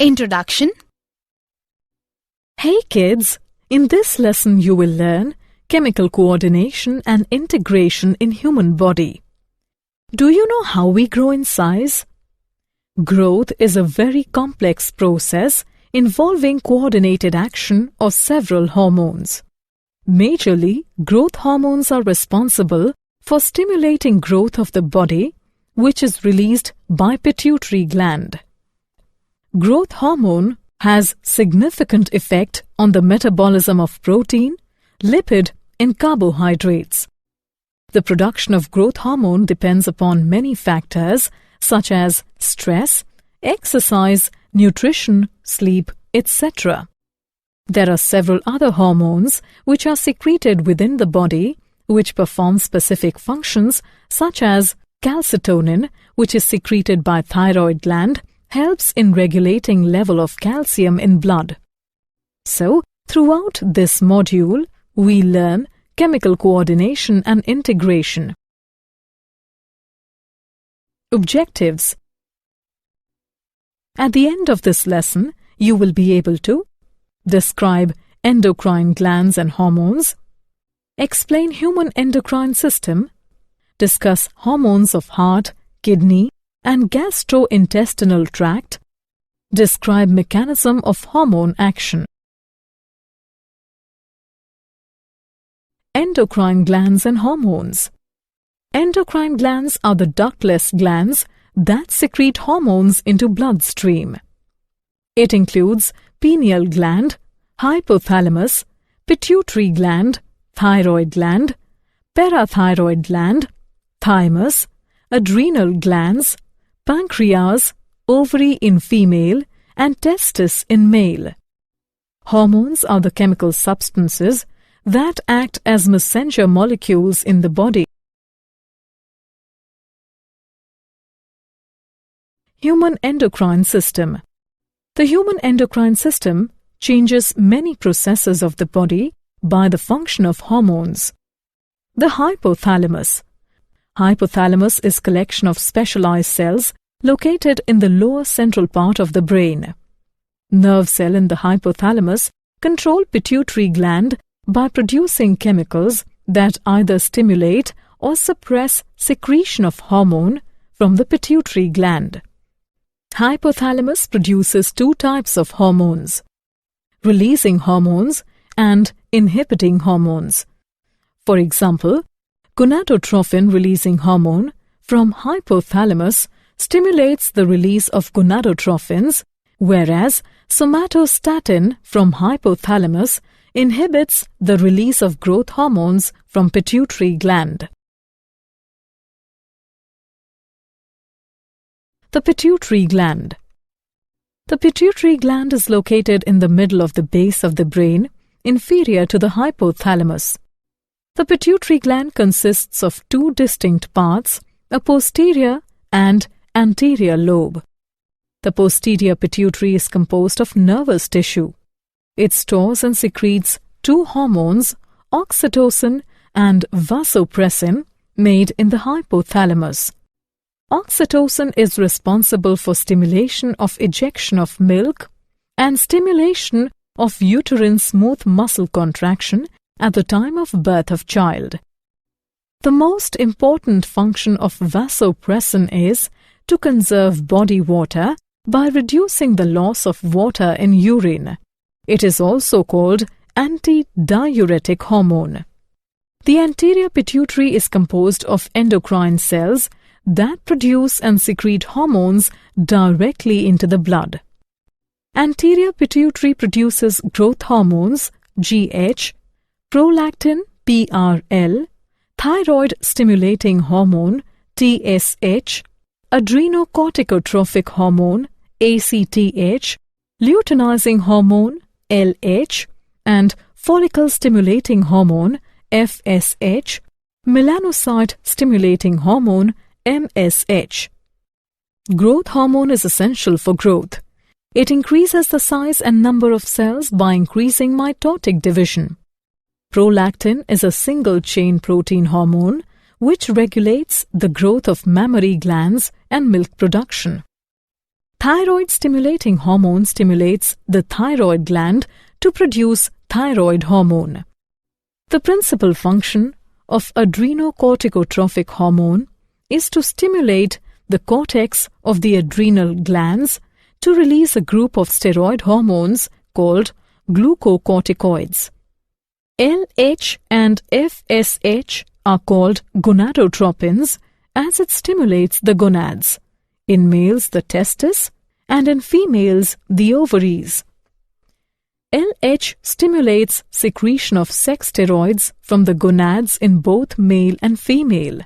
Introduction. Hey kids, in this lesson you will learn chemical coordination and integration in human body. Do you know how we grow in size? Growth is a very complex process involving coordinated action of several hormones. Majorly, growth hormones are responsible for stimulating growth of the body, which is released by pituitary gland. Growth hormone has significant effect on the metabolism of protein, lipid, and carbohydrates. The production of growth hormone depends upon many factors such as stress, exercise, nutrition, sleep, etc. There are several other hormones which are secreted within the body which perform specific functions such as calcitonin, which is secreted by thyroid gland, helps in regulating level of calcium in blood. So, throughout this module, we learn chemical coordination and integration. Objectives. At the end of this lesson, you will be able to describe endocrine glands and hormones, explain human endocrine system, discuss hormones of heart, kidney, and gastrointestinal tract, describe mechanism of hormone action. Endocrine glands and hormones. Endocrine glands are the ductless glands that secrete hormones into bloodstream. It includes pineal gland, hypothalamus, pituitary gland, thyroid gland, parathyroid gland, thymus, adrenal glands, pancreas, ovary in female, and testis in male. Hormones are the chemical substances that act as messenger molecules in the body. Human endocrine system. The human endocrine system changes many processes of the body by the function of hormones. The hypothalamus. Hypothalamus is collection of specialized cells located in the lower central part of the brain. Nerve cell in the hypothalamus control pituitary gland by producing chemicals that either stimulate or suppress secretion of hormone from the pituitary gland. Hypothalamus produces two types of hormones: releasing hormones and inhibiting hormones. For example, gonadotrophin-releasing hormone from hypothalamus stimulates the release of gonadotrophins, whereas somatostatin from hypothalamus inhibits the release of growth hormones from pituitary gland. The pituitary gland. The pituitary gland is located in the middle of the base of the brain, inferior to the hypothalamus. The pituitary gland consists of two distinct parts, a posterior and anterior lobe. The posterior pituitary is composed of nervous tissue. It stores and secretes two hormones, oxytocin and vasopressin, made in the hypothalamus. Oxytocin is responsible for stimulation of ejection of milk and stimulation of uterine smooth muscle contraction at the time of birth of child. The most important function of vasopressin is to conserve body water by reducing the loss of water in urine. It is also called antidiuretic hormone. The anterior pituitary is composed of endocrine cells that produce and secrete hormones directly into the blood. Anterior pituitary produces growth hormones GH, prolactin PRL, thyroid stimulating hormone TSH, adrenocorticotropic hormone ACTH, luteinizing hormone LH, and follicle stimulating hormone FSH, melanocyte stimulating hormone MSH. Growth hormone is essential for growth. It increases the size and number of cells by increasing mitotic division. Prolactin is a single-chain protein hormone which regulates the growth of mammary glands and milk production. Thyroid-stimulating hormone stimulates the thyroid gland to produce thyroid hormone. The principal function of adrenocorticotropic hormone is to stimulate the cortex of the adrenal glands to release a group of steroid hormones called glucocorticoids. LH and FSH are called gonadotropins as it stimulates the gonads, in males the testes and in females the ovaries. LH stimulates secretion of sex steroids from the gonads in both male and female.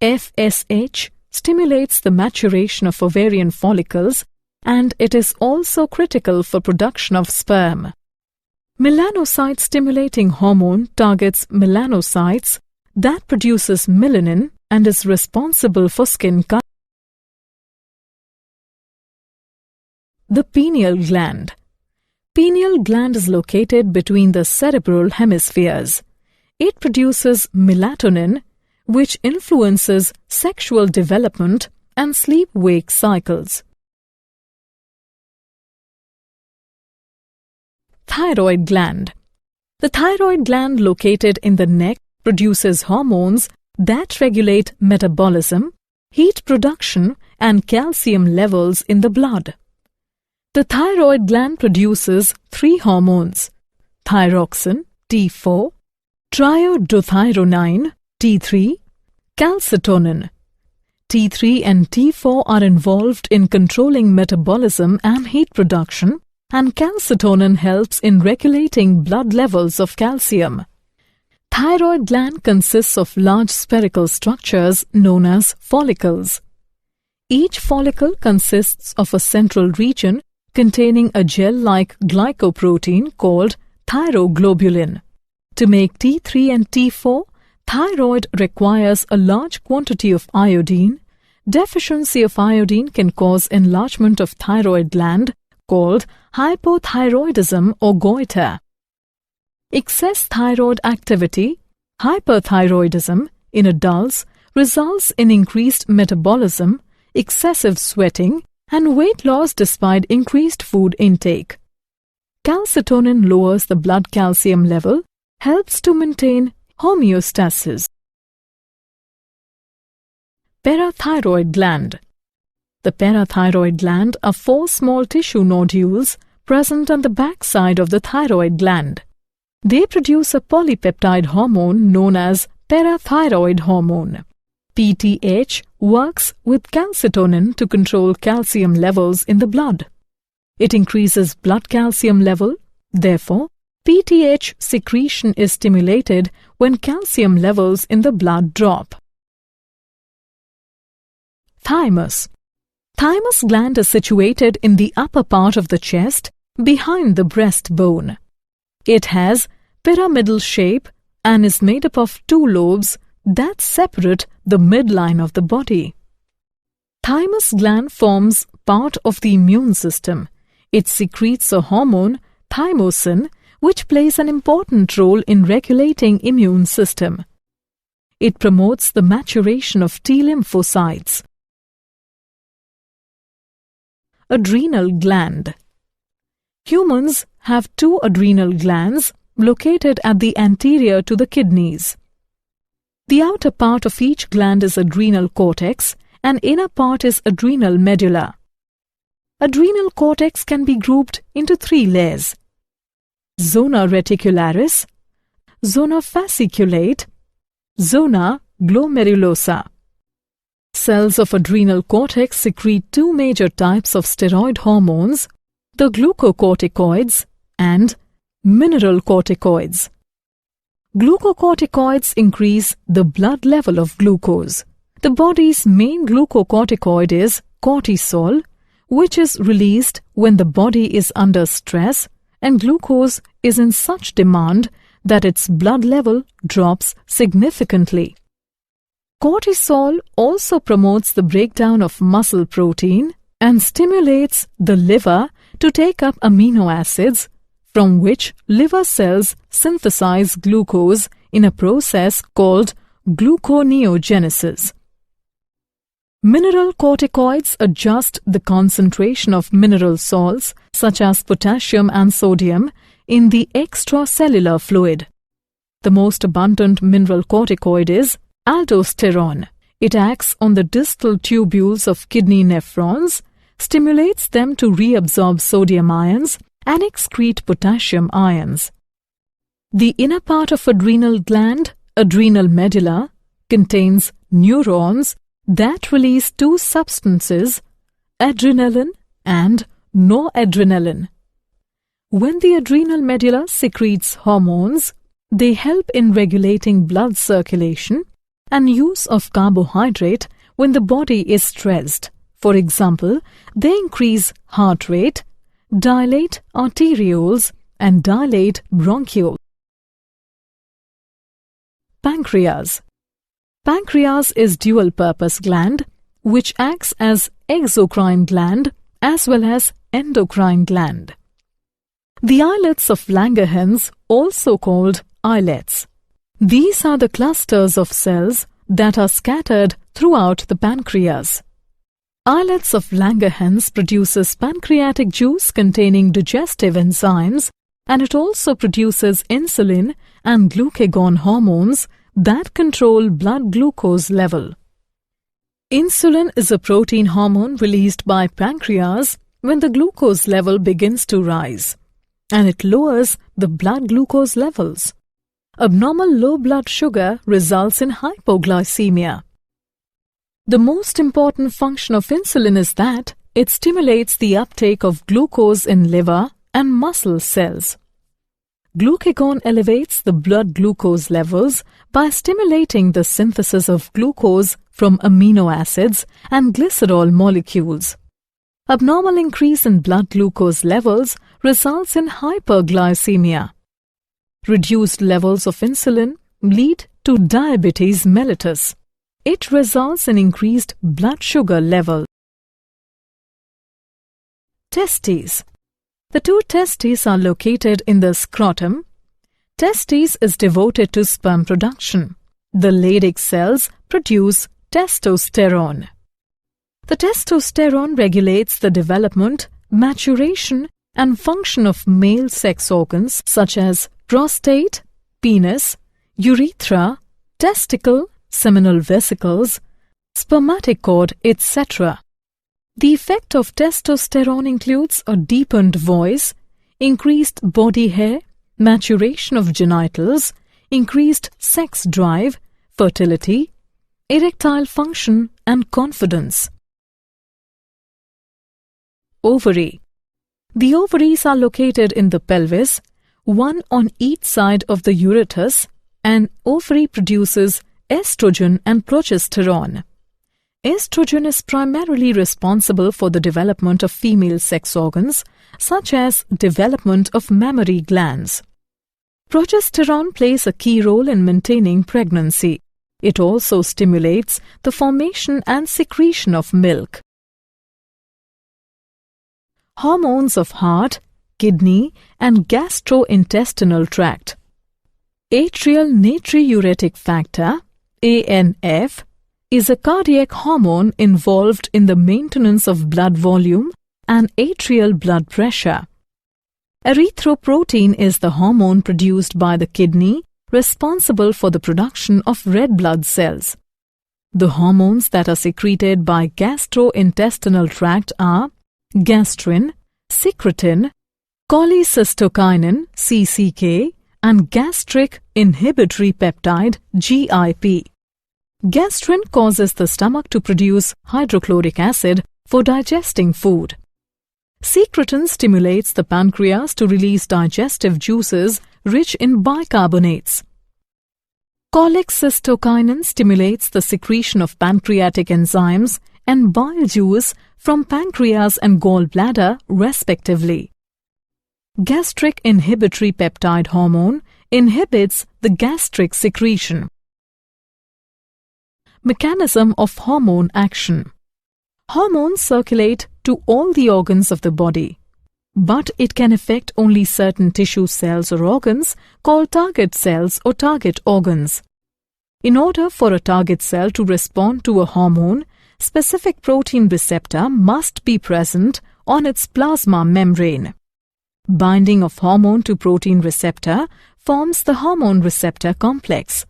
FSH stimulates the maturation of ovarian follicles, and it is also critical for production of sperm. Melanocyte-stimulating hormone targets melanocytes that produces melanin and is responsible for skin color. The pineal gland. Pineal gland is located between the cerebral hemispheres. It produces melatonin, which influences sexual development and sleep-wake cycles. Thyroid gland. The thyroid gland located in the neck produces hormones that regulate metabolism, heat production, and calcium levels in the blood. The thyroid gland produces 3 hormones: thyroxine, T4, triiodothyronine, T3, calcitonin. T3 and T4 are involved in controlling metabolism and heat production, and calcitonin helps in regulating blood levels of calcium. Thyroid gland consists of large spherical structures known as follicles. Each follicle consists of a central region containing a gel-like glycoprotein called thyroglobulin. To make T3 and T4, thyroid requires a large quantity of iodine. Deficiency of iodine can cause enlargement of thyroid gland called hypothyroidism or goiter. Excess thyroid activity, hyperthyroidism, in adults results in increased metabolism, excessive sweating, and weight loss despite increased food intake. Calcitonin lowers the blood calcium level, helps to maintain homeostasis. Parathyroid gland. The parathyroid gland are 4 small tissue nodules present on the backside of the thyroid gland. They produce a polypeptide hormone known as parathyroid hormone. PTH works with calcitonin to control calcium levels in the blood. It increases blood calcium level. Therefore, PTH secretion is stimulated when calcium levels in the blood drop. Thymus. Thymus gland is situated in the upper part of the chest, behind the breastbone. It has pyramidal shape and is made up of 2 lobes that separate the midline of the body. Thymus gland forms part of the immune system. It secretes a hormone, thymosin, which plays an important role in regulating immune system. It promotes the maturation of T lymphocytes. Adrenal gland. Humans have 2 adrenal glands located at the anterior to the kidneys. The outer part of each gland is adrenal cortex and inner part is adrenal medulla. Adrenal cortex can be grouped into 3 layers: zona reticularis, zona fasciculate, zona glomerulosa. Cells of adrenal cortex secrete 2 major types of steroid hormones, the glucocorticoids and mineralocorticoids. Glucocorticoids increase the blood level of glucose. The body's main glucocorticoid is cortisol, which is released when the body is under stress and glucose is in such demand that its blood level drops significantly. Cortisol also promotes the breakdown of muscle protein and stimulates the liver to take up amino acids, from which liver cells synthesize glucose in a process called gluconeogenesis. Mineral corticoids adjust the concentration of mineral salts such as potassium and sodium in the extracellular fluid. The most abundant mineral corticoid is aldosterone. It acts on the distal tubules of kidney nephrons, stimulates them to reabsorb sodium ions and excrete potassium ions. The inner part of adrenal gland, adrenal medulla, contains neurons that release two substances, adrenaline and noradrenaline. When the adrenal medulla secretes hormones, they help in regulating blood circulation and use of carbohydrate when the body is stressed. For example, they increase heart rate, dilate arterioles, and dilate bronchioles. Pancreas. Pancreas is dual-purpose gland which acts as exocrine gland as well as endocrine gland. The islets of Langerhans, also called islets. These are the clusters of cells that are scattered throughout the pancreas. Islets of Langerhans produces pancreatic juice containing digestive enzymes, and it also produces insulin and glucagon hormones that control blood glucose level. Insulin is a protein hormone released by pancreas when the glucose level begins to rise, and it lowers the blood glucose levels. Abnormal low blood sugar results in hypoglycemia. The most important function of insulin is that it stimulates the uptake of glucose in liver and muscle cells. Glucagon elevates the blood glucose levels by stimulating the synthesis of glucose from amino acids and glycerol molecules. Abnormal increase in blood glucose levels results in hyperglycemia. Reduced levels of insulin lead to diabetes mellitus. It results in increased blood sugar level. Testes. The two testes are located in the scrotum. Testes is devoted to sperm production. The Leydig cells produce testosterone. The testosterone regulates the development, maturation, and function of male sex organs such as prostate, penis, urethra, testicle, seminal vesicles, spermatic cord, etc. The effect of testosterone includes a deepened voice, increased body hair, maturation of genitals, increased sex drive, fertility, erectile function, and confidence. Ovary. The ovaries are located in the pelvis, one on each side of the ureter, and ovary produces estrogen and progesterone. Estrogen is primarily responsible for the development of female sex organs, such as development of mammary glands. Progesterone plays a key role in maintaining pregnancy. It also stimulates the formation and secretion of milk. Hormones of heart, kidney, and gastrointestinal tract. Atrial natriuretic factor, ANF, is a cardiac hormone involved in the maintenance of blood volume and atrial blood pressure. Erythropoietin is the hormone produced by the kidney responsible for the production of red blood cells. The hormones that are secreted by gastrointestinal tract are gastrin, secretin, cholecystokinin (CCK), and gastric inhibitory peptide (GIP). Gastrin causes the stomach to produce hydrochloric acid for digesting food. Secretin stimulates the pancreas to release digestive juices rich in bicarbonates. Cholecystokinin stimulates the secretion of pancreatic enzymes and bile juice from pancreas and gallbladder, respectively. Gastric inhibitory peptide hormone inhibits the gastric secretion. Mechanism of hormone action. Hormones circulate to all the organs of the body, but it can affect only certain tissue cells or organs called target cells or target organs. In order for a target cell to respond to a hormone, specific protein receptor must be present on its plasma membrane. Binding of hormone to protein receptor forms the hormone receptor complex.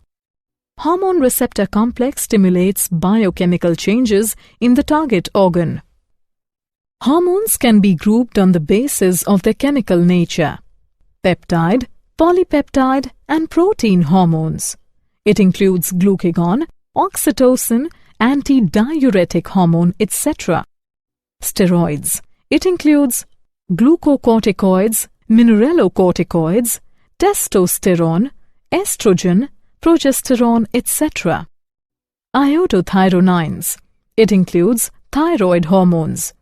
Hormone receptor complex stimulates biochemical changes in the target organ. Hormones can be grouped on the basis of their chemical nature: peptide, polypeptide, and protein hormones. It includes glucagon, oxytocin, antidiuretic hormone, etc. Steroids. It includes glucocorticoids, mineralocorticoids, testosterone, estrogen, progesterone, etc. Iodothyronines. It includes thyroid hormones.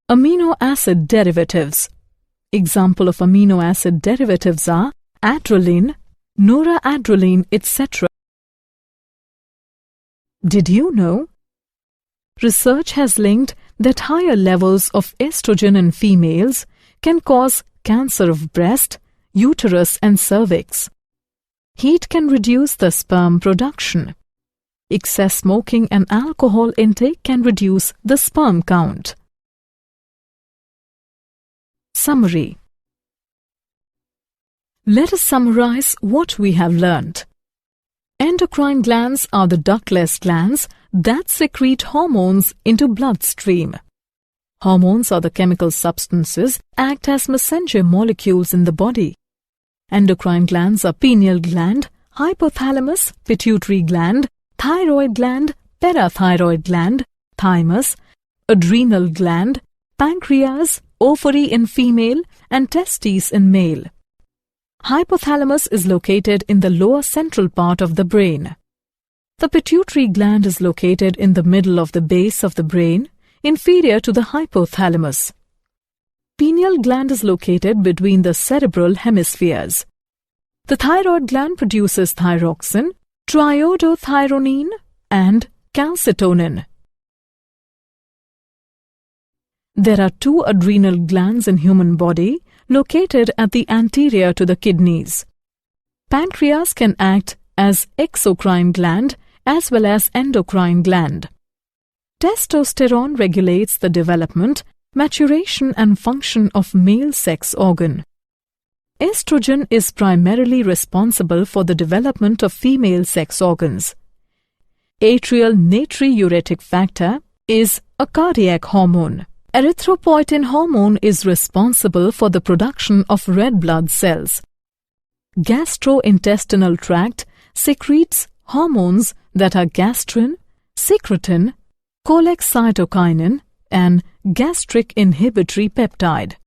Amino acid derivatives. Example of amino acid derivatives are adrenaline, noradrenaline, etc. Did you know? Research has linked that higher levels of estrogen in females can cause cancer of breast, uterus, and cervix. Heat can reduce the sperm production. Excess smoking and alcohol intake can reduce the sperm count. Summary. Let us summarize what we have learnt. Endocrine glands are the ductless glands that secrete hormones into bloodstream. Hormones are the chemical substances act as messenger molecules in the body. Endocrine glands are pineal gland, hypothalamus, pituitary gland, thyroid gland, parathyroid gland, thymus, adrenal gland, pancreas, ovary in female, and testes in male. Hypothalamus is located in the lower central part of the brain. The pituitary gland is located in the middle of the base of the brain, inferior to the hypothalamus. Pineal gland is located between the cerebral hemispheres. The thyroid gland produces thyroxine, triiodothyronine, and calcitonin. There are 2 adrenal glands in human body located at the anterior to the kidneys. Pancreas can act as exocrine gland as well as endocrine gland. Testosterone regulates the development, maturation and function of male sex organ. Estrogen is primarily responsible for the development of female sex organs. Atrial natriuretic factor is a cardiac hormone. Erythropoietin hormone is responsible for the production of red blood cells. Gastrointestinal tract secretes hormones that are gastrin, secretin, cholecystokinin, and gastric inhibitory peptide.